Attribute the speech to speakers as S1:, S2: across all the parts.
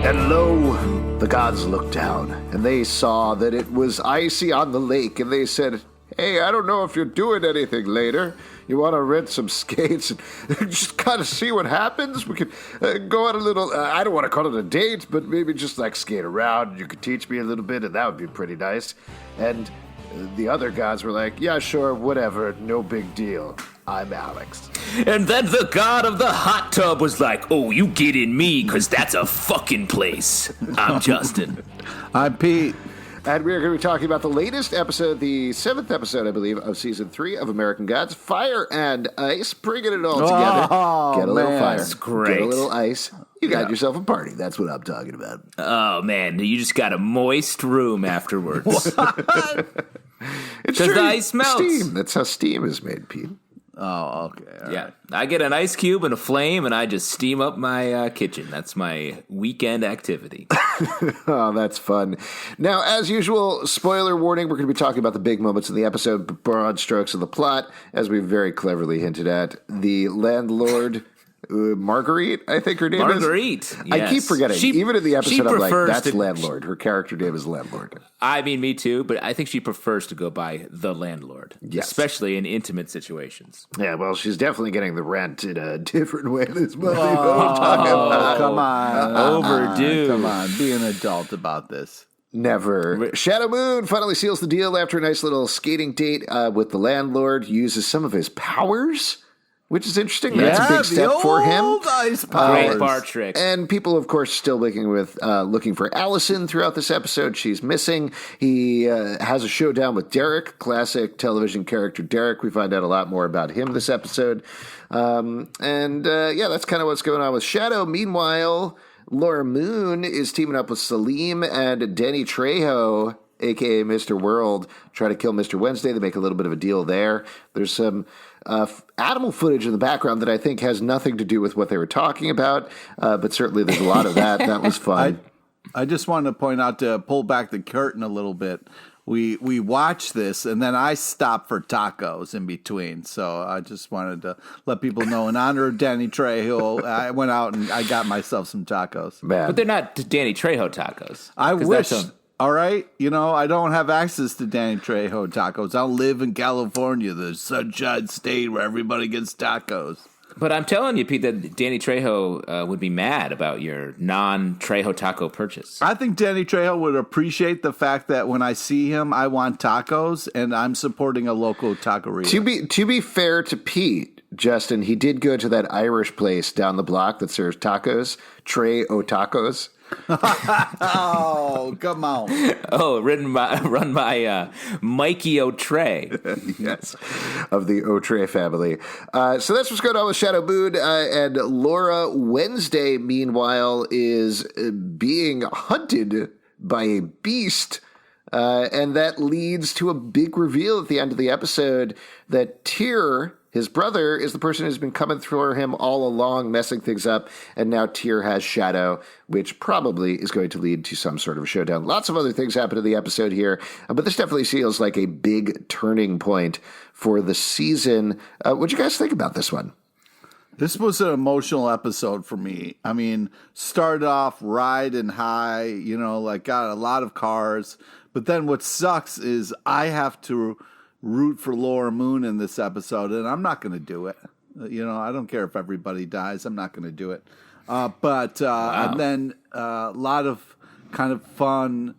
S1: And lo, the gods looked down, and they saw that it was icy on the lake, and they said, "Hey, I don't know if you're doing anything later. You want to rent some skates and just kind of see what happens? We could go on a little, I don't want to call it a date, but maybe just like skate around, and you could teach me a little bit, and that would be pretty nice." And the other gods were like, "Yeah, sure, whatever, no big deal. I'm Alex."
S2: And then the god of the hot tub was like, "Oh, you get in me, because that's a fucking place. I'm Justin."
S3: I'm Pete.
S1: And we are going to be talking about the latest episode, the 7th episode, I believe, of Season 3 of American Gods, Fire and Ice, bringing it all together. Get a little fire,
S2: that's great.
S1: Get a little ice. You got yourself a party. That's what I'm talking about.
S2: Oh, man, you just got a moist room afterwards.
S1: It's
S2: Because
S1: true.
S2: the ice melts.
S1: Steam. That's how steam is made, Pete.
S3: Oh, okay. All
S2: Yeah,
S3: right.
S2: I get an ice cube and a flame, and I just steam up my kitchen. That's my weekend activity.
S1: Oh, that's fun. Now, as usual, spoiler warning, we're going to be talking about the big moments in the episode, broad strokes of the plot, as we very cleverly hinted at. The landlord, Marguerite, I think her name
S2: Marguerite,
S1: is.
S2: yes.
S1: I keep forgetting. Even in the episode, I'm like, that's
S2: to,
S1: landlord. Her character name is landlord.
S2: I mean, me too, but I think she prefers to go by the landlord,
S1: Yes.
S2: Especially in intimate situations.
S1: Yeah, well, she's definitely getting the rent in a different way this month.
S3: Oh, come on.
S2: Overdue.
S3: Come on. Be an adult about this.
S1: Never. Shadow Moon finally seals the deal after a nice little skating date with the landlord. Uses some of his powers, which is interesting. That's a big step for him.
S3: Ice powers.
S2: Great bar trick.
S1: And people, of course, still looking for Allison throughout this episode. She's missing. He has a showdown with Derek, classic television character Derek. We find out a lot more about him this episode. That's kind of what's going on with Shadow. Meanwhile, Laura Moon is teaming up with Salim and Danny Trejo, a.k.a. Mr. World, try to kill Mr. Wednesday. They make a little bit of a deal there. There's some animal footage in the background that I think has nothing to do with what they were talking about, but certainly there's a lot of that. That was fun.
S3: I just wanted to point out, to pull back the curtain a little bit, we watched this, and then I stopped for tacos in between. So I just wanted to let people know, in honor of Danny Trejo, I went out and I got myself some tacos.
S1: Man.
S2: But they're not Danny Trejo tacos.
S3: I wish.
S2: That's
S3: All right, I don't have access to Danny Trejo tacos. I live in California, the sunshine state where everybody gets tacos.
S2: But I'm telling you, Pete, that Danny Trejo would be mad about your non-Trejo taco purchase.
S3: I think Danny Trejo would appreciate the fact that when I see him, I want tacos, and I'm supporting a local taqueria.
S1: To be fair to Pete, Justin, he did go to that Irish place down the block that serves tacos, Trey O Tacos.
S3: Oh, come on.
S2: Oh, run by Mikey O'Trey.
S1: Yes, of the O'Trey family. So that's what's going on with Shadow Moon. And Laura Wednesday, meanwhile, is being hunted by a beast. And that leads to a big reveal at the end of the episode that Tyr, his brother, is the person who's been coming through him all along, messing things up, and now Tyr has Shadow, which probably is going to lead to some sort of a showdown. Lots of other things happen in the episode here, but this definitely feels like a big turning point for the season. What'd you guys think about this one?
S3: This was an emotional episode for me. I mean, started off riding high, got a lot of cars, but then what sucks is I have to root for Laura Moon in this episode, and I'm not going to do it. I don't care if everybody dies. I'm not going to do it. Wow. And then a lot of kind of fun,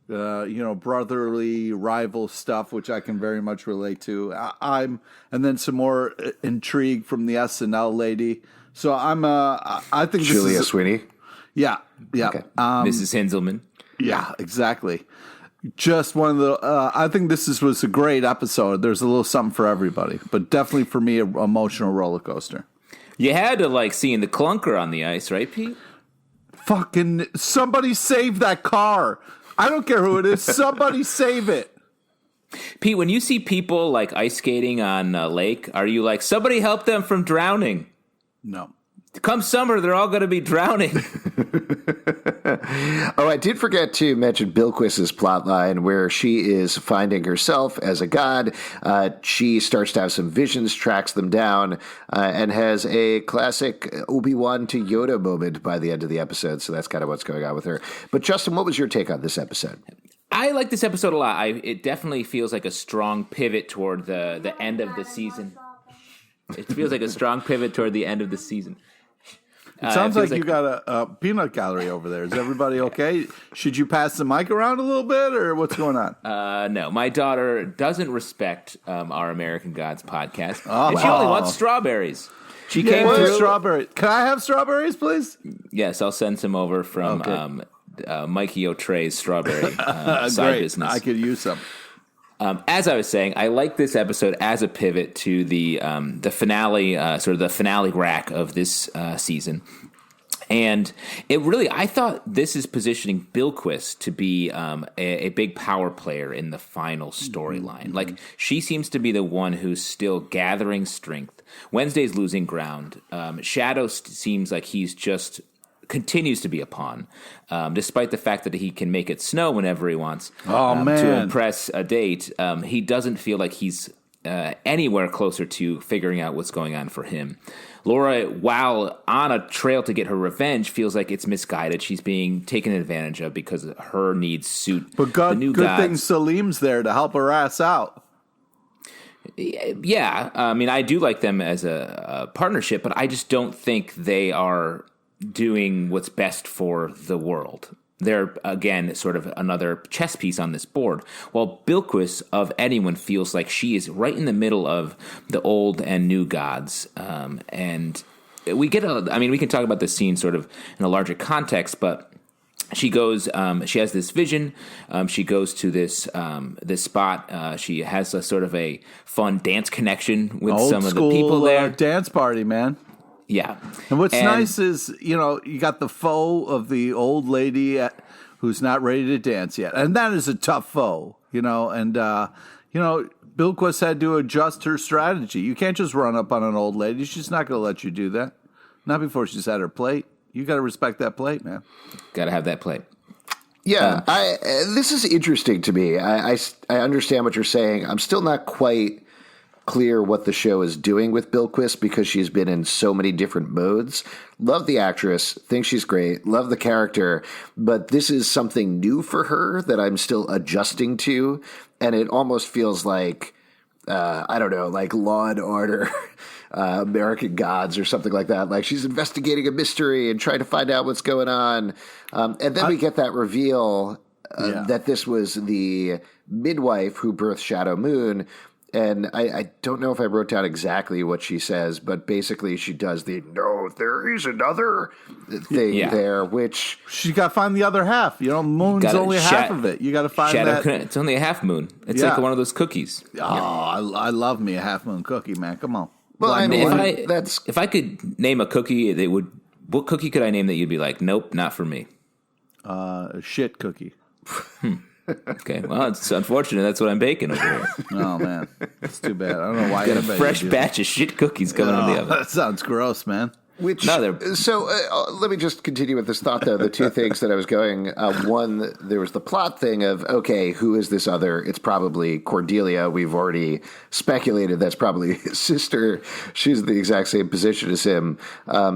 S3: brotherly rival stuff, which I can very much relate to. And then some more intrigue from the SNL lady. So I think
S1: Julia Sweeney.
S3: Yeah.
S1: Okay.
S2: Mrs. Hinzelman.
S3: Yeah, exactly. Just one of the. I think this was a great episode. There's a little something for everybody, but definitely for me, an emotional roller coaster.
S2: You had to seeing the clunker on the ice, right, Pete?
S3: Fucking somebody save that car! I don't care who it is. Somebody save it.
S2: Pete, when you see people ice skating on a lake, are you like, somebody help them from drowning?
S3: No.
S2: Come summer, they're all going to be drowning.
S1: Oh, I did forget to mention Bilquis's plotline, where she is finding herself as a god. She starts to have some visions, tracks them down, and has a classic Obi-Wan to Yoda moment by the end of the episode. So that's kind of what's going on with her. But Justin, what was your take on this episode?
S2: I like this episode a lot. It definitely feels like a strong pivot toward the end of the season. It feels like a strong pivot toward the end of the season.
S3: It sounds like you got a peanut gallery over there. Is everybody okay? Should you pass the mic around a little bit, or what's going on?
S2: No, my daughter doesn't respect our American Gods podcast,
S3: Oh,
S2: and she only wants strawberries. She
S3: Came
S2: came through.
S3: strawberry. Can I have strawberries, please?
S2: Yes, I'll send some over from Mikey O'Tre's strawberry side
S3: Great.
S2: business.
S3: I could use some.
S2: As I was saying, I like this episode as a pivot to the finale, sort of the finale rack of this season. And it really, I thought this is positioning Bilquis to be a big power player in the final storyline. Mm-hmm. Like, she seems to be the one who's still gathering strength. Wednesday's losing ground. Shadow seems like he's just continues to be a pawn, despite the fact that he can make it snow whenever he wants to impress a date. He doesn't feel like he's anywhere closer to figuring out what's going on for him. Laura, while on a trail to get her revenge, feels like it's misguided. She's being taken advantage of because her needs suit the new
S3: good
S2: gods.
S3: thing Salim's there to help her ass out.
S2: Yeah, I mean, I do like them as a partnership, but I just don't think they are doing what's best for the world. They're, again, sort of another chess piece on this board. While Bilquis, of anyone, feels like she is right in the middle of the old and new gods. And we get we can talk about this scene sort of in a larger context, but she goes, she has this vision. She goes to this spot. She has a sort of a fun dance connection with some of the people there.
S3: Dance party, man.
S2: Yeah.
S3: And what's nice is, you got the foe of the old lady who's not ready to dance yet. And that is a tough foe, and, Bilquis had to adjust her strategy. You can't just run up on an old lady. She's not going to let you do that. Not before she's at her plate. You got to respect that plate, man.
S2: Got to have that plate.
S1: Yeah, this is interesting to me. I understand what you're saying. I'm still not quite clear what the show is doing with Bilquis because she's been in so many different modes. Love the actress, think she's great, love the character, but this is something new for her that I'm still adjusting to, and it almost feels like, I don't know, like Law and Order, American Gods or something like that. Like she's investigating a mystery and trying to find out what's going on. And then we get that reveal that this was the midwife who birthed Shadow Moon. And I don't know if I wrote down exactly what she says, but basically she does no, there is another thing there, which...
S3: She got to find the other half. Moon's only half of it. You got to find that.
S2: It's only a half moon. It's like one of those cookies.
S3: Oh, I love me a half moon cookie, man. Come on.
S1: Well,
S2: if I could name a cookie, what cookie could I name that you'd be like, nope, not for me?
S3: A shit cookie.
S2: Okay, well, it's unfortunate. That's what I'm baking over here.
S3: Oh, man. It's too bad. I don't know why.
S2: Got a fresh batch of shit cookies coming in the oven.
S3: That sounds gross, man.
S1: So let me just continue with this thought, though. The two things that I was going, one, there was the plot thing of, okay, who is this other? It's probably Cordelia. We've already speculated that's probably his sister. She's in the exact same position as him.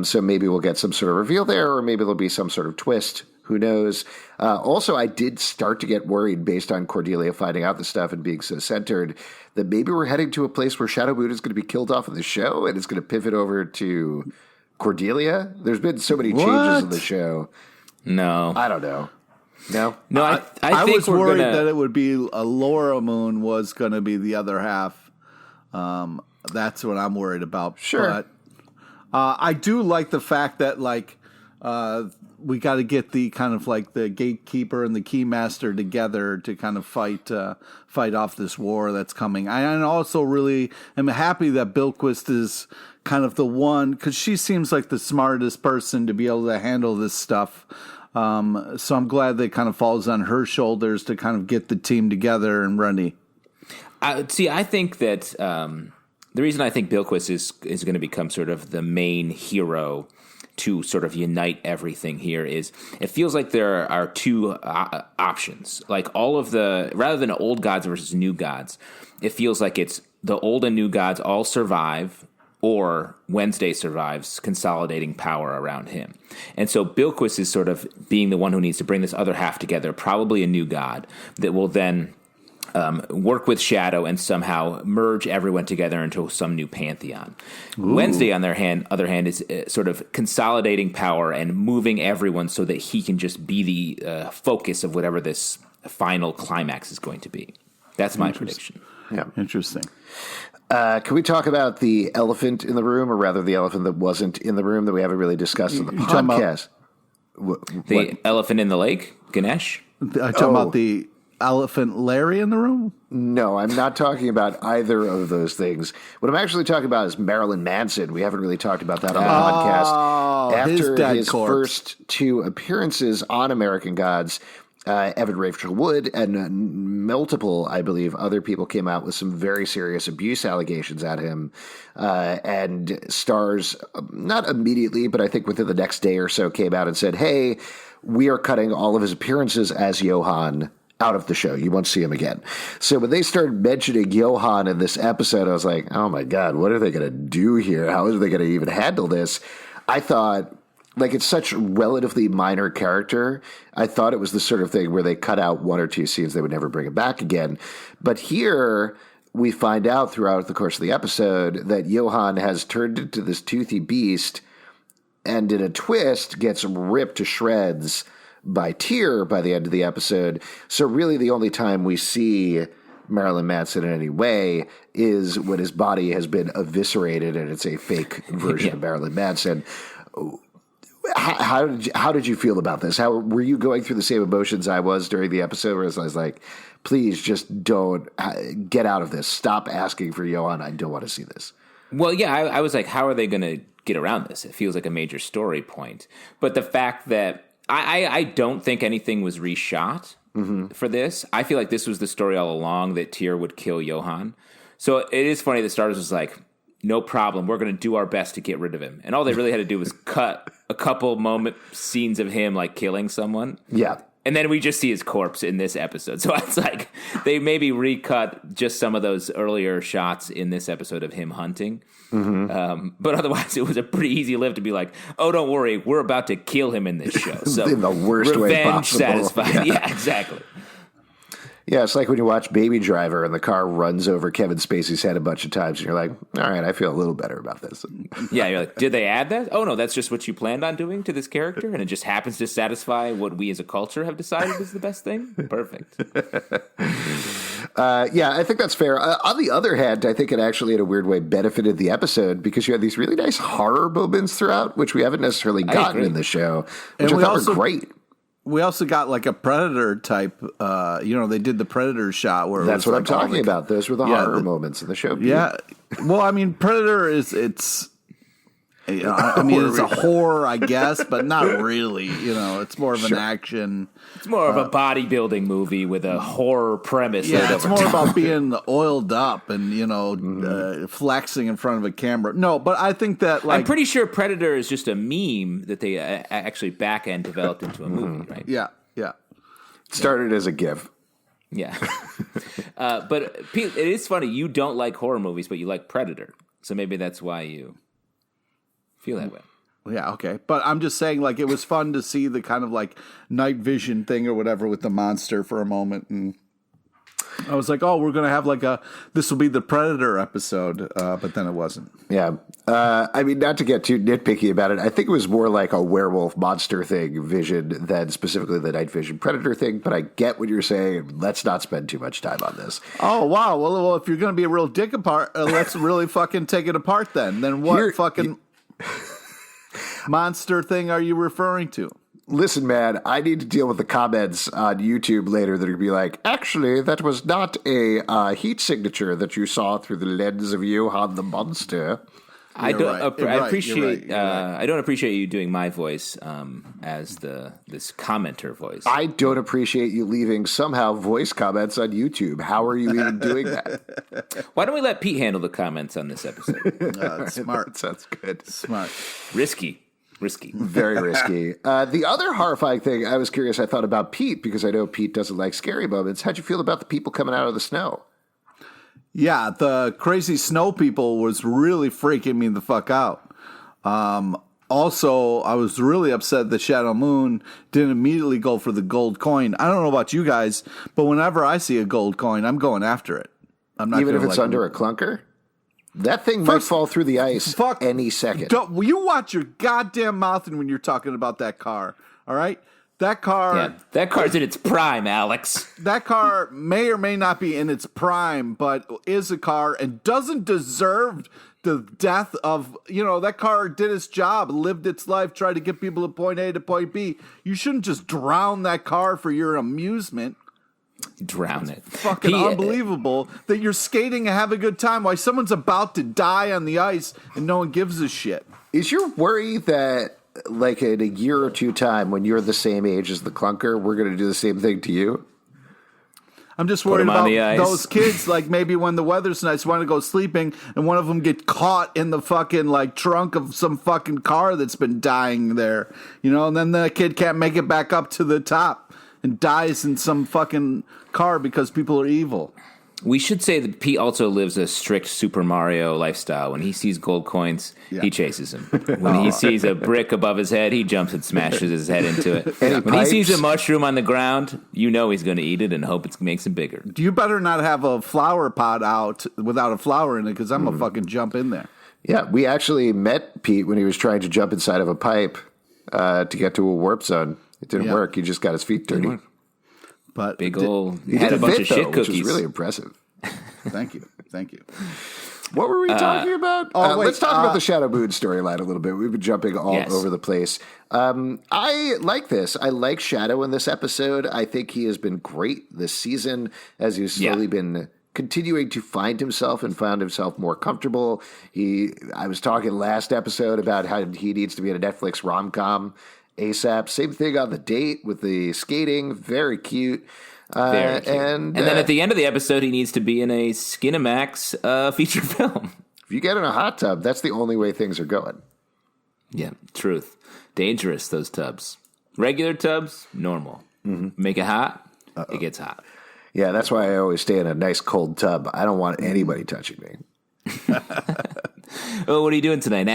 S1: So maybe we'll get some sort of reveal there, or maybe there'll be some sort of twist. Who knows? Also, I did start to get worried based on Cordelia finding out this stuff and being so centered that maybe we're heading to a place where Shadow Moon is going to be killed off in the show and it's going to pivot over to Cordelia. There's been so many changes in the show.
S2: No.
S1: I don't know. No?
S2: No, I think
S3: was worried that it would be a Laura Moon was going to be the other half. That's what I'm worried about.
S1: Sure.
S3: But I do like the fact that, we got to get the kind of like the gatekeeper and the keymaster together to kind of fight off this war that's coming. I also really am happy that Bilquis is kind of the one, because she seems like the smartest person to be able to handle this stuff. So I'm glad that it kind of falls on her shoulders to kind of get the team together and ready.
S2: I think that I think Bilquis is going to become sort of the main hero to sort of unite everything here is it feels like there are two options. Like rather than old gods versus new gods, it feels like it's the old and new gods all survive, or Wednesday survives, consolidating power around him. And so Bilquis is sort of being the one who needs to bring this other half together, probably a new god that will then work with Shadow and somehow merge everyone together into some new pantheon. Ooh. Wednesday, on their other hand, is sort of consolidating power and moving everyone so that he can just be the focus of whatever this final climax is going to be. That's my prediction.
S3: Yeah, interesting.
S1: Can we talk about the elephant in the room, or rather the elephant that wasn't in the room that we haven't really discussed in the podcast?
S2: The elephant in the lake, Ganesh?
S3: Talking about the elephant Larry in the room?
S1: No, I'm not talking about either of those things. What I'm actually talking about is Marilyn Manson. We haven't really talked about that on the podcast. After his first two appearances on American Gods, Evan Rachel Wood and multiple, I believe, other people came out with some very serious abuse allegations at him. And stars, not immediately, but I think within the next day or so, came out and said, hey, we are cutting all of his appearances as Johan out of the show. You won't see him again. So when they started mentioning Johan in this episode, I was like, oh my God, what are they going to do here? How are they going to even handle this? I thought, like, it's such a relatively minor character. I thought it was the sort of thing where they cut out one or two scenes, they would never bring him back again. But here we find out throughout the course of the episode that Johan has turned into this toothy beast and in a twist gets ripped to shreds by Tyr by the end of the episode. So really the only time we see Marilyn Manson in any way is when his body has been eviscerated and it's a fake version of Marilyn Manson. How did you feel about this? How were you going through the same emotions I was during the episode, where I was like, please just don't get out of this. Stop asking for Johan. I don't want to see this.
S2: Well, yeah, I was like, how are they going to get around this? It feels like a major story point. But the fact that I don't think anything was reshot for this. I feel like this was the story all along, that Tyr would kill Johan. So it is funny that Stardust was like, no problem, we're going to do our best to get rid of him. And all they really had to do was cut a couple scenes of him like killing someone.
S1: Yeah.
S2: And then we just see his corpse in this episode. So it's like they maybe recut just some of those earlier shots in this episode of him hunting. But otherwise, it was a pretty easy lift to be like, oh, don't worry, we're about to kill him in this show. So
S1: in the worst way possible.
S2: Satisfied. Yeah, exactly.
S1: Yeah, it's like when you watch Baby Driver and the car runs over Kevin Spacey's head a bunch of times, and you're like, all right, I feel a little better about this.
S2: Yeah, you're like, did they add that? Oh, no, that's just what you planned on doing to this character, and it just happens to satisfy what we as a culture have decided is the best thing? Perfect.
S1: Yeah, I think that's fair. On the other hand, I think it actually in a weird way benefited the episode because you had these really nice horror moments throughout, which we haven't necessarily gotten in the show, which I thought were great.
S3: We also got like a Predator type, they did the Predator shot where
S1: that's what I'm talking about. Those were the horror moments in the show.
S3: Yeah. Well, I mean, Predator it's a horror, I guess, but not really. It's more of an action.
S2: It's more of a bodybuilding movie with a horror premise.
S3: Yeah, it's more about being oiled up and, flexing in front of a camera. No, but I think that
S2: I'm pretty sure Predator is just a meme that they actually back end developed into a movie, right?
S3: Yeah.
S1: It started as a GIF.
S2: Yeah. But Pete, it is funny. You don't like horror movies, but you like Predator. So maybe that's why you feel that way.
S3: Yeah, okay. But I'm just saying, like, it was fun to see the kind of, like, night vision thing or whatever with the monster for a moment. And I was like, oh, we're going to have, like, this will be the Predator episode. But then it wasn't.
S1: Yeah. I mean, not to get too nitpicky about it, I think it was more like a werewolf monster thing, vision, than specifically the night vision Predator thing. But I get what you're saying. Let's not spend too much time on this.
S3: Oh, wow. Well, if you're going to be a real dick apart, let's really fucking take it apart then. Then what monster thing are you referring to?
S1: Listen, man, I need to deal with the comments on YouTube later that are going to be like, actually, that was not a heat signature that you saw through the lens of Johan the Monster.
S2: I don't.
S3: You're
S2: I
S3: right.
S2: appreciate.
S3: You're right.
S2: I don't appreciate you doing my voice as this commenter voice.
S1: I don't appreciate you leaving somehow voice comments on YouTube. How are you even doing that?
S2: Why don't we let Pete handle the comments on this episode?
S3: It's smart.
S1: That sounds good.
S3: Smart.
S2: Risky.
S1: Very risky. The other horrifying thing, I was curious, I thought about Pete, because I know Pete doesn't like scary moments. How'd you feel about the people coming out of the snow?
S3: Yeah, the crazy snow people was really freaking me the fuck out. Also, I was really upset that Shadow Moon didn't immediately go for the gold coin. I don't know about you guys, but whenever I see a gold coin, I'm going after it. I'm not
S1: Even if it's under a clunker? That thing might fall through the ice any second.
S3: Will you watch your goddamn mouth when you're talking about that car, all right? That car...
S2: Yeah, that car's in its prime, Alex.
S3: That car may or may not be in its prime, but is a car and doesn't deserve the death of... that car did its job, lived its life, tried to get people to point A to point B. You shouldn't just drown that car for your amusement.
S2: Drown it.
S3: Fucking unbelievable that you're skating and have a good time while someone's about to die on the ice and no one gives a shit.
S1: Is your worry that, like, in a year or two time, when you're the same age as the clunker, we're going to do the same thing to you?
S3: I'm just worried about those kids, like maybe when the weather's nice, want to go sleeping, and one of them get caught in the fucking, like, trunk of some fucking car that's been dying there, and then the kid can't make it back up to the top and dies in some fucking car because people are evil.
S2: We should say that Pete also lives a strict Super Mario lifestyle. When he sees gold coins, he chases him. When he sees a brick above his head, he jumps and smashes his head into it. When he sees a mushroom on the ground, he's going to eat it and hope it makes him bigger.
S3: You better not have a flower pot out without a flower in it, because I'm going to fucking jump in there.
S1: Yeah, we actually met Pete when he was trying to jump inside of a pipe to get to a warp zone. It didn't work. He just got his feet dirty.
S3: But
S2: he
S1: had
S2: a bunch of shit
S1: cookies, which was really impressive.
S3: Thank you.
S1: What were we talking about? Let's talk about the Shadow Moon storyline a little bit. We've been jumping all over the place. I like this. I like Shadow in this episode. I think he has been great this season as he's slowly been continuing to find himself and found himself more comfortable. I was talking last episode about how he needs to be in a Netflix rom-com ASAP. Same thing on the date with the skating. Very cute.
S2: Very cute. And then at the end of the episode, he needs to be in a Skinamax feature film.
S1: If you get in a hot tub, that's the only way things are going.
S2: Yeah, truth. Dangerous, those tubs. Regular tubs, normal. Mm-hmm. Make it hot, it gets hot.
S1: Yeah, that's why I always stay in a nice cold tub. I don't want anybody touching me.
S2: Oh, what are you doing tonight?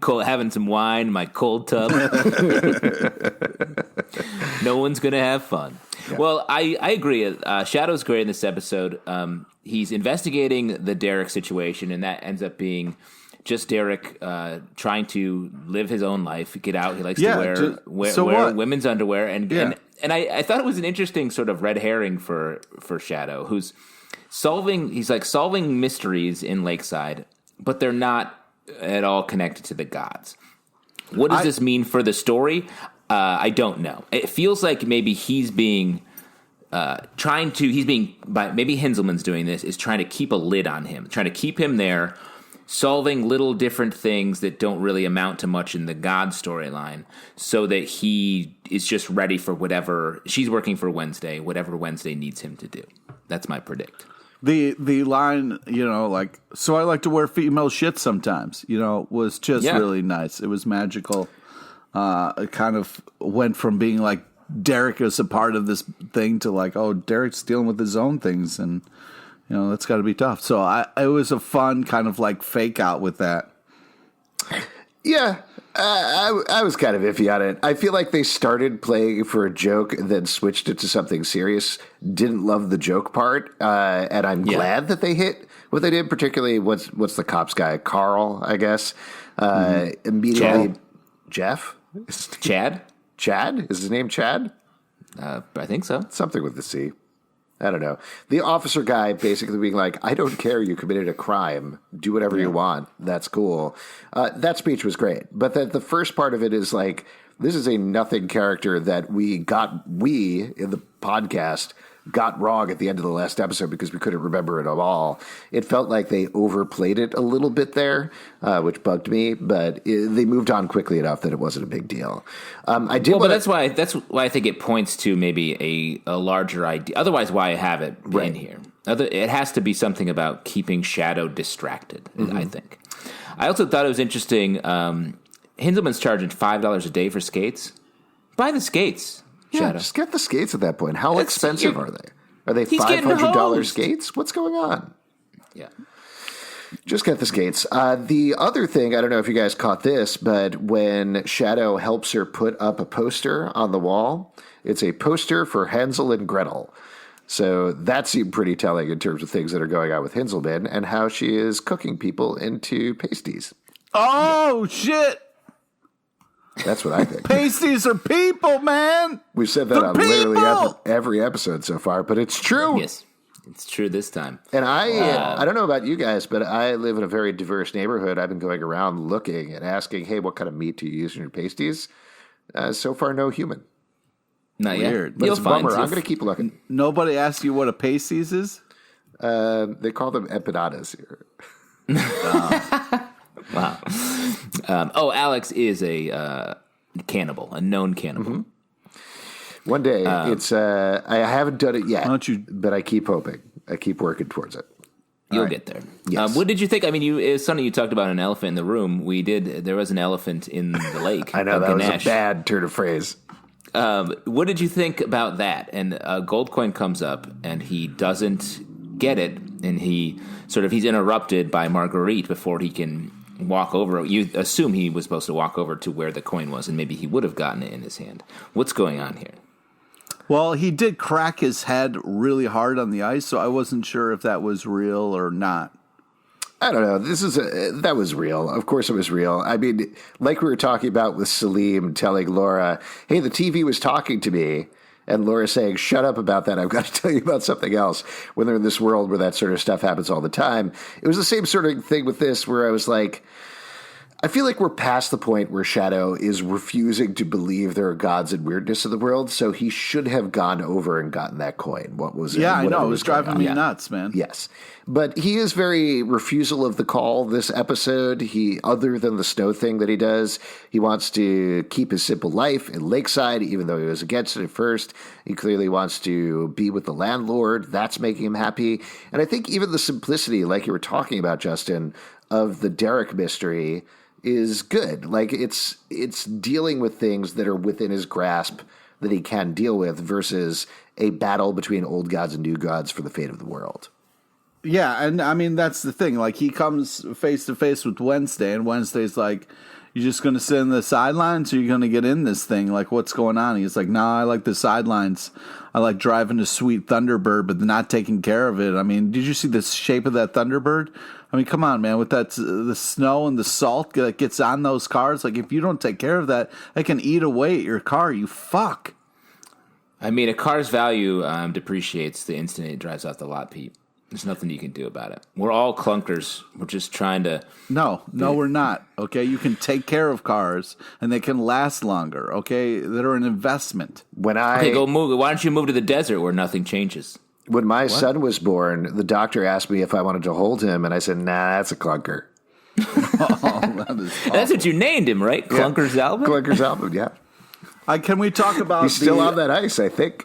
S2: Having some wine in my cold tub. No one's going to have fun. Yeah. Well, I agree. Shadow's great in this episode. He's investigating the Derek situation, and that ends up being just Derek trying to live his own life, get out. He likes to wear women's underwear. And I thought it was an interesting sort of red herring for Shadow, who's solving mysteries in Lakeside, but they're not at all connected to the gods. What does this mean for the story? I don't know. It feels like maybe he's being maybe Hinzelman's doing this, is trying to keep a lid on him, trying to keep him there, solving little different things that don't really amount to much in the God storyline, so that he is just ready for whatever she's working for Wednesday, whatever Wednesday needs him to do. That's my predict.
S3: The line, so I like to wear female shit sometimes, was just really nice. It was magical. It kind of went from being like Derek is a part of this thing to like, oh, Derek's dealing with his own things, and that's got to be tough. So it was a fun kind of like fake out with that.
S1: Yeah, I was kind of iffy on it. I feel like they started playing for a joke and then switched it to something serious. Didn't love the joke part, and I'm glad that they hit what they did. Particularly, what's the cops guy, Carl, I guess. Immediately, Jeff,
S2: Chad.
S1: Is his name Chad?
S2: I think so.
S1: Something with the C. I don't know. The officer guy basically being like, I don't care, you committed a crime. Do whatever you want. That's cool. That speech was great. But the first part of it is like, this is a nothing character that we in the podcast got wrong at the end of the last episode because we couldn't remember it at all. It felt like they overplayed it a little bit there, which bugged me, but they moved on quickly enough that it wasn't a big deal.
S2: But that's why I think it points to maybe a larger idea. Otherwise, why have it in here? It has to be something about keeping Shadow distracted, I think. I also thought it was interesting. Hinzelman's charging $5 a day for skates. Buy the skates.
S1: Yeah,
S2: Shadow.
S1: just get the skates at that point. How expensive are they? Are they $500 skates? What's going on?
S2: Yeah.
S1: Just get the skates. The other thing, I don't know if you guys caught this, but when Shadow helps her put up a poster on the wall, it's a poster for Hansel and Gretel. So that seemed pretty telling in terms of things that are going on with Hinzelman and how she is cooking people into pasties.
S3: Oh, shit.
S1: That's what I think.
S3: Pasties are people, man.
S1: We've said that on literally every episode so far, but it's true.
S2: Yes, it's true this time.
S1: And I don't know about you guys, but I live in a very diverse neighborhood. I've been going around looking and asking, hey, what kind of meat do you use in your pasties? So far, no human.
S2: Not
S3: Weird.
S2: yet.
S1: But
S2: You'll
S1: it's a bummer.
S2: find.
S1: I'm going to keep looking.
S3: Nobody asked you what a pasties is?
S1: They call them empanadas here.
S2: Wow. Alex is a cannibal, a known cannibal.
S1: Mm-hmm. One day, it's. I haven't done it yet, but I keep hoping. I keep working towards it.
S2: You'll get there.
S1: Yes.
S2: What did you think? I mean, it's something you talked about an elephant in the room. There was an elephant in the lake.
S1: I know, that was a bad turn of phrase.
S2: What did you think about that? And Goldcoin comes up, and he doesn't get it, and he's interrupted by Marguerite before he can walk over. You assume he was supposed to walk over to where the coin was, and maybe he would have gotten it in his hand. What's going on here?
S3: Well, he did crack his head really hard on the ice, so I wasn't sure if that was real or not.
S1: I don't know. That was real. Of course it was real. I mean, like we were talking about with Salim telling Laura, hey, the TV was talking to me. And Laura saying, shut up about that. I've got to tell you about something else. When they're in this world where that sort of stuff happens all the time. It was the same sort of thing with this where I was like, I feel like we're past the point where Shadow is refusing to believe there are gods and weirdness in the world. So he should have gone over and gotten that coin. What was it?
S3: Yeah, I know. It was driving me nuts, man.
S1: Yes. But he is very refusal of the call this episode. Other than the snow thing that he does, he wants to keep his simple life in Lakeside, even though he was against it at first. He clearly wants to be with the landlord. That's making him happy. And I think even the simplicity, like you were talking about, Justin, of the Derek mystery is good. Like it's dealing with things that are within his grasp that he can deal with versus a battle between old gods and new gods for the fate of the world.
S3: Yeah, and I mean, that's the thing. Like, he comes face to face with Wednesday, and Wednesday's like, you just going to sit in the sidelines, or you going to get in this thing? Like, what's going on? He's like, nah, I like the sidelines. I like driving a sweet Thunderbird, but not taking care of it. I mean, did you see the shape of that Thunderbird? I mean, come on, man, with the snow and the salt that gets on those cars, like, if you don't take care of that, it can eat away at your car, you fuck.
S2: I mean, a car's value depreciates the instant it drives off the lot, Pete. There's nothing you can do about it. We're all clunkers. We're just trying to...
S3: No, we're not, okay? You can take care of cars, and they can last longer, okay? They're an investment.
S2: Okay, go move. Why don't you move to the desert where nothing changes?
S1: When my son was born, the doctor asked me if I wanted to hold him, and I said, nah, that's a clunker.
S3: That's
S2: what you named him, right? Clunker's Album?
S1: Clunker's Album, yeah.
S3: Can we talk about...
S1: He's still on that ice, I think.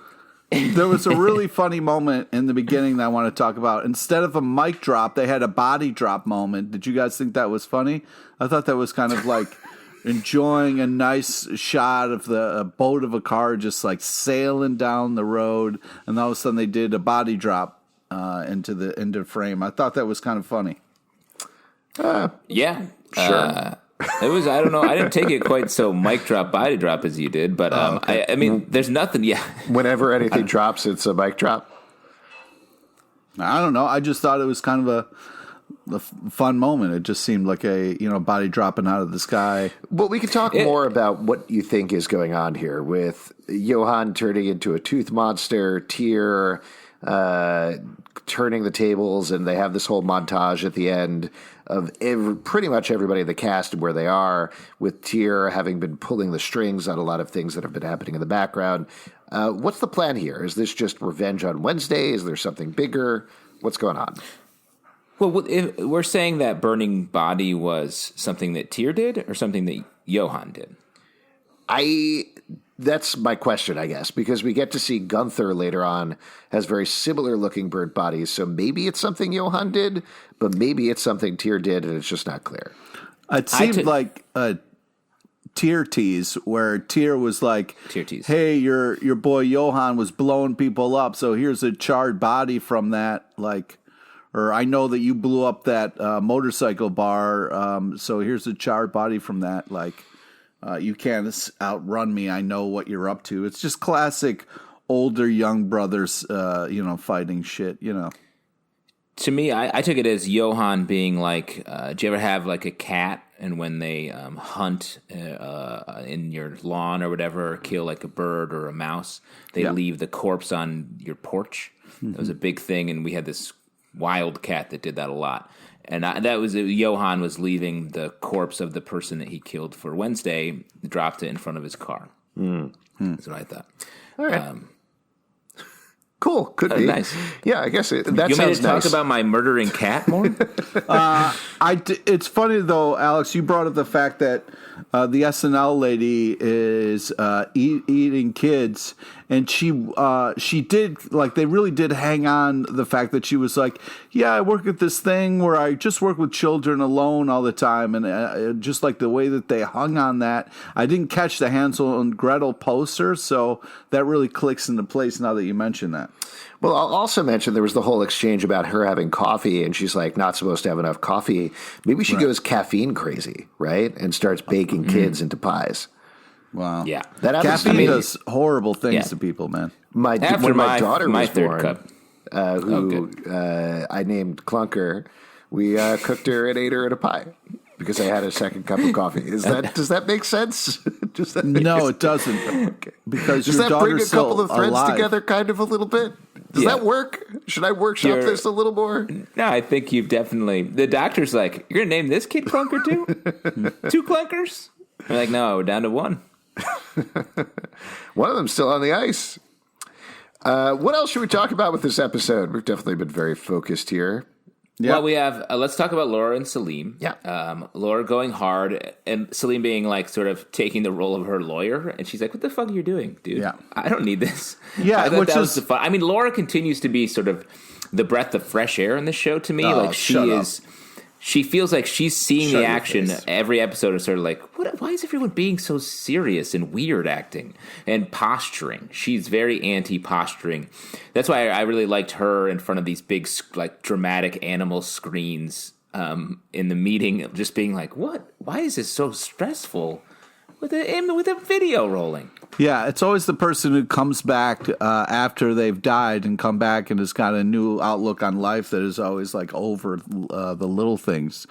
S3: There was a really funny moment in the beginning that I want to talk about. Instead of a mic drop, they had a body drop moment. Did you guys think that was funny? I thought that was kind of like enjoying a nice shot of the boat of a car just like sailing down the road, and all of a sudden they did a body drop into frame. I thought that was kind of funny.
S2: Yeah,
S1: sure.
S2: It was. I don't know. I didn't take it quite so mic drop, body drop as you did, but okay. I mean, there's nothing. Yeah.
S1: Whenever anything drops, it's a mic drop.
S3: I don't know. I just thought it was kind of a fun moment. It just seemed like a body dropping out of the sky.
S1: Well, we could talk more about what you think is going on here with Johan turning into a tooth monster, Tyr turning the tables, and they have this whole montage at the end of pretty much everybody in the cast and where they are, with Tyr having been pulling the strings on a lot of things that have been happening in the background. What's the plan here? Is this just revenge on Wednesday? Is there something bigger? What's going on?
S2: Well, if we're saying that burning body was something that Tyr did or something that Johan did.
S1: That's my question, I guess, because we get to see Gunther later on has very similar looking burnt bodies. So maybe it's something Johan did, but maybe it's something Tyr did, and it's just not clear.
S3: It seemed like a Tyr tease where Tyr was like, "Hey, your boy Johan was blowing people up, so here's a charred body from that." Like, or I know that you blew up that motorcycle bar, so here's a charred body from that. Like. You can't outrun me. I know what you're up to. It's just classic older young brothers, fighting shit,
S2: To me, I took it as Johan being like, do you ever have like a cat and when they hunt in your lawn or whatever, or kill like a bird or a mouse, they leave the corpse on your porch? Mm-hmm. That was a big thing, and we had this wild cat that did that a lot. And that was Johan was leaving the corpse of the person that he killed for Wednesday, dropped it in front of his car. That's what I thought.
S1: All right. Cool. Could be.
S2: Nice.
S1: Yeah, I guess that
S2: you sounds
S1: nice.
S2: Talk about my murdering cat more?
S3: It's funny, though, Alex, you brought up the fact that the SNL lady is eating kids, and she did, like, they really did hang on the fact that she was like, yeah, I work at this thing where I just work with children alone all the time, and just like the way that they hung on that, I didn't catch the Hansel and Gretel poster, so that really clicks into place now that you mention that.
S1: Well, I'll also mention there was the whole exchange about her having coffee, and she's like not supposed to have enough coffee. Maybe she goes caffeine crazy, right? And starts baking kids into pies.
S3: Wow.
S2: Yeah.
S1: That
S3: caffeine does horrible things to people, man.
S1: When my daughter was
S2: third
S1: born,
S2: cup.
S1: I named Clunker, we cooked her and ate her in a pie because I had a second cup of coffee. Does that make sense?
S3: No, it doesn't.
S1: Okay.
S3: Because
S1: does
S3: your
S1: that bring a
S3: daughter's
S1: couple of threads
S3: alive.
S1: together kind of a little bit? Does that work? Should I workshop this a little more?
S2: No, I think you've definitely... The doctor's like, you're going to name this kid Clunker too? 2 Clunkers? I'm like, no, we're down to 1.
S1: One of them's still on the ice. What else should we talk about with this episode? We've definitely been very focused here.
S2: Yeah. Well, we have, let's talk about Laura and Salim.
S1: Yeah.
S2: Laura going hard and Salim being like sort of taking the role of her lawyer. And she's like, what the fuck are you doing, dude?
S3: Yeah.
S2: I don't need this.
S3: Yeah.
S2: I thought that was the fun. I mean, Laura continues to be sort of the breath of fresh air in this show to me. Like she feels like she's seeing the action. Every episode is sort of like, why is everyone being so serious and weird acting and posturing? She's very anti-posturing. That's why I really liked her in front of these big, like, dramatic animal screens in the meeting, just being like, what? Why is this so stressful with a video rolling?
S3: Yeah, it's always the person who comes back after they've died and come back and has got a new outlook on life that is always like over the little things.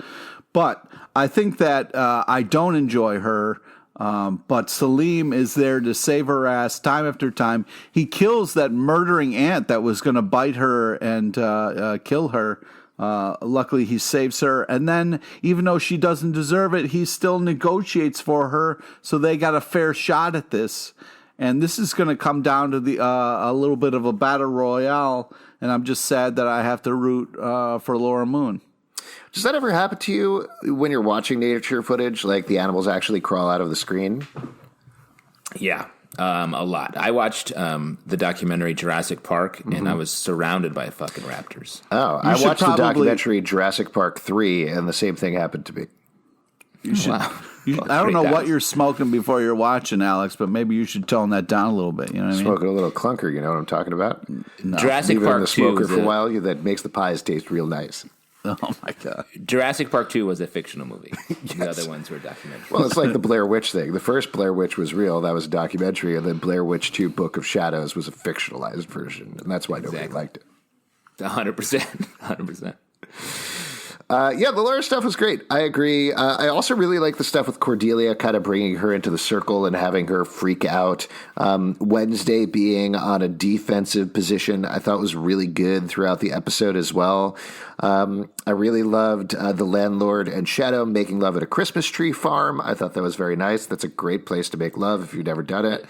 S3: But I think that I don't enjoy her, but Salim is there to save her ass time after time. He kills that murdering ant that was going to bite her and kill her. Luckily, he saves her. And then, even though she doesn't deserve it, he still negotiates for her. So they got a fair shot at this. And this is going to come down to a little bit of a battle royale. And I'm just sad that I have to root for Laura Moon.
S1: Does that ever happen to you when you're watching nature footage? Like the animals actually crawl out of the screen?
S2: Yeah. A lot. I watched the documentary Jurassic Park, and I was surrounded by fucking raptors.
S1: Oh, I watched the documentary Jurassic Park 3, and the same thing happened to me.
S3: You should.
S2: Wow.
S3: I don't know what you're smoking before you're watching, Alex, but maybe you should tone that down a little bit. You know what I mean?
S1: Smoking a little clunker, you know what I'm talking about?
S2: No. Jurassic
S1: Leave it
S2: Park
S1: in the
S2: 2
S1: smoker for a while, that makes the pies taste real nice.
S3: Oh my god!
S2: Jurassic Park 2 was a fictional movie. Yes. The other ones were documentaries.
S1: Well, it's like the Blair Witch thing. The first Blair Witch was real; that was a documentary, and then Blair Witch 2: Book of Shadows was a fictionalized version, and that's why nobody liked it.
S2: 100%.
S1: Yeah, the Laura stuff was great. I agree. I also really like the stuff with Cordelia, kind of bringing her into the circle and having her freak out. Wednesday being on a defensive position, I thought was really good throughout the episode as well. I really loved the landlord and Shadow making love at a Christmas tree farm. I thought that was very nice. That's a great place to make love if you've never done it.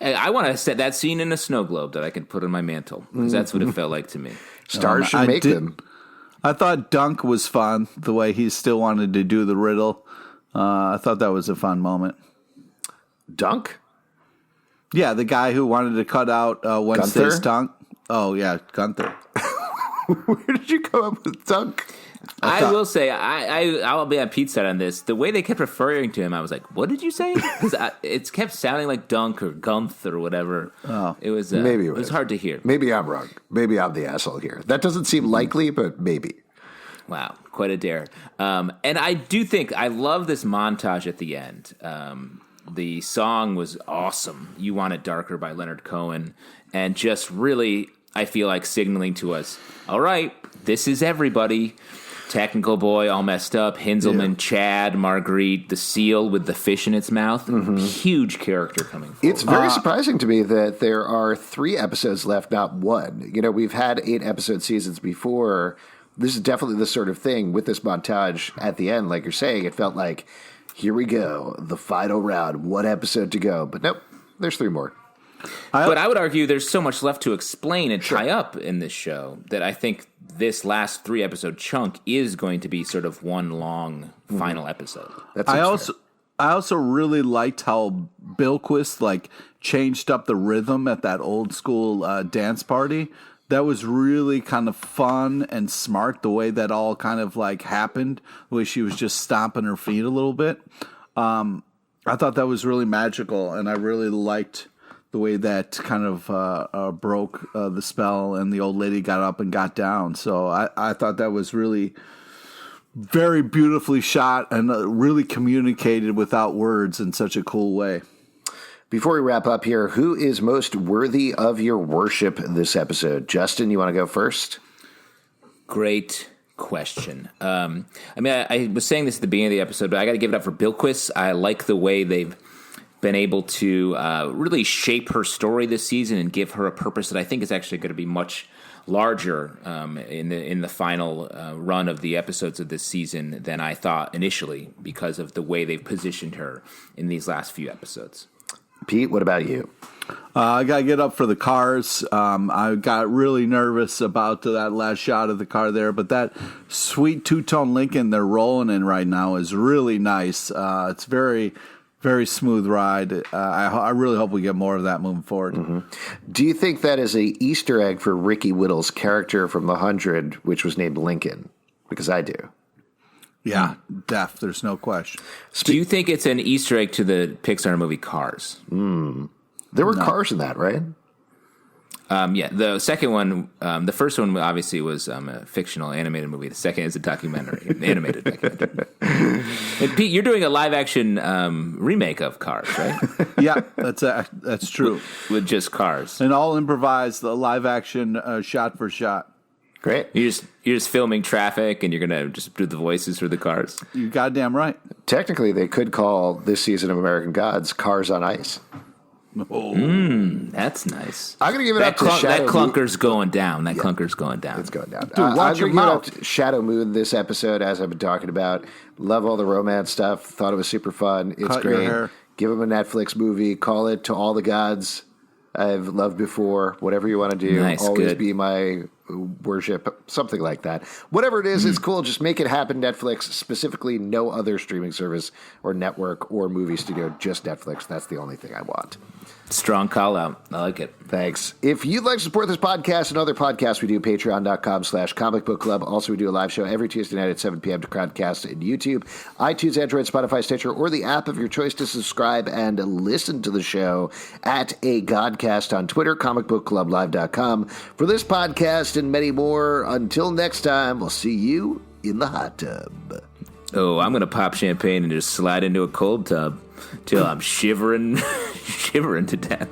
S2: I want to set that scene in a snow globe that I can put on my mantle, because that's what it felt like to me.
S1: Stars should make them.
S3: I thought Dunk was fun, the way he still wanted to do the riddle. I thought that was a fun moment.
S1: Dunk?
S3: Yeah, the guy who wanted to cut out Wednesday's tongue. Oh, yeah, Gunther.
S1: Where did you come up with Dunk?
S2: I will say, I'll be on Pete's side on this. The way they kept referring to him, I was like, what did you say? Because it kept sounding like Dunk or Gunth or whatever.
S3: Oh,
S1: maybe
S2: it was hard to hear.
S1: Maybe I'm wrong. Maybe I'm the asshole here. That doesn't seem likely, but maybe.
S2: Wow, quite a dare. And I do think, I love this montage at the end. The song was awesome. You Want It Darker by Leonard Cohen. And just really, I feel like signaling to us, all right, this is everybody. Technical Boy all messed up. Hinzelman, Chad, Marguerite, the seal with the fish in its mouth. Huge character coming forward.
S1: It's very surprising to me that there are 3 episodes left, not 1. You know, we've had 8-episode seasons before. This is definitely the sort of thing with this montage at the end. Like you're saying, it felt like, here we go, the final round, 1 episode to go. But nope, there's 3 more.
S2: But I would argue there's so much left to explain and tie up in this show that I think this last 3-episode chunk is going to be sort of one long final episode.
S3: I also really liked how Bilquis changed up the rhythm at that old school dance party. That was really kind of fun and smart, the way that all kind of happened, the way she was just stomping her feet a little bit. I thought that was really magical, and I really liked the way that kind of broke the spell, and the old lady got up and got down. So I thought that was really very beautifully shot and really communicated without words in such a cool way.
S1: Before we wrap up here, who is most worthy of your worship this episode? Justin, you want to go first?
S2: Great question. I was saying this at the beginning of the episode, but I got to give it up for Bilquis. I like the way they've been able to really shape her story this season and give her a purpose that I think is actually going to be much larger in the final run of the episodes of this season than I thought initially, because of the way they've positioned her in these last few episodes.
S1: Pete, what about you?
S3: I got to get up for the cars. I got really nervous about that last shot of the car there, but that sweet two-tone Lincoln they're rolling in right now is really nice. It's very, very smooth ride. I really hope we get more of that moving forward.
S1: Mm-hmm. Do you think that is a Easter egg for Ricky Whittle's character from The 100, which was named Lincoln? Because I do.
S3: Yeah, there's no question.
S2: Do you think it's an Easter egg to the Pixar movie Cars?
S1: There were cars in that, right?
S2: Yeah, the second one, the first one obviously was a fictional animated movie. The second is a documentary, an animated documentary. And Pete, you're doing a live-action remake of Cars, right?
S3: Yeah, that's true.
S2: With just cars.
S3: And all improvised, the live-action shot for shot.
S1: Great.
S2: You're just filming traffic, and you're gonna just do the voices for the cars.
S3: You're goddamn right.
S1: Technically, they could call this season of American Gods Cars on Ice.
S3: Oh.
S2: That's nice.
S1: I'm going to give it up to Shadow
S2: That clunker's going down. That clunker's going down.
S1: It's going down.
S3: Dude, watch your mouth.
S1: Give it up to Shadow Moon this episode, as I've been talking about. Love all the romance stuff. Thought it was super fun. It's
S3: Cut
S1: great.
S3: your hair.
S1: Give them a Netflix movie. Call it To All the Gods I've Loved Before. Whatever you want to do.
S2: Nice,
S1: Always
S2: good.
S1: be my worship. Something like that. Whatever it is, it's cool. Just make it happen, Netflix. Specifically, no other streaming service or network or movie studio. Just Netflix. That's the only thing I want.
S2: Strong call out. I like it.
S1: Thanks. If you'd like to support this podcast and other podcasts we do, patreon.com/Comic Book Club. Also, we do a live show every Tuesday night at 7 p.m. to Crowdcast and YouTube, iTunes, Android, Spotify, Stitcher, or the app of your choice to subscribe and listen to the show at A Godcast on Twitter, comicbookclublive.com. For this podcast and many more, until next time, we'll see you in the hot tub.
S2: Oh, I'm going to pop champagne and just slide into a cold tub till I'm shivering to death.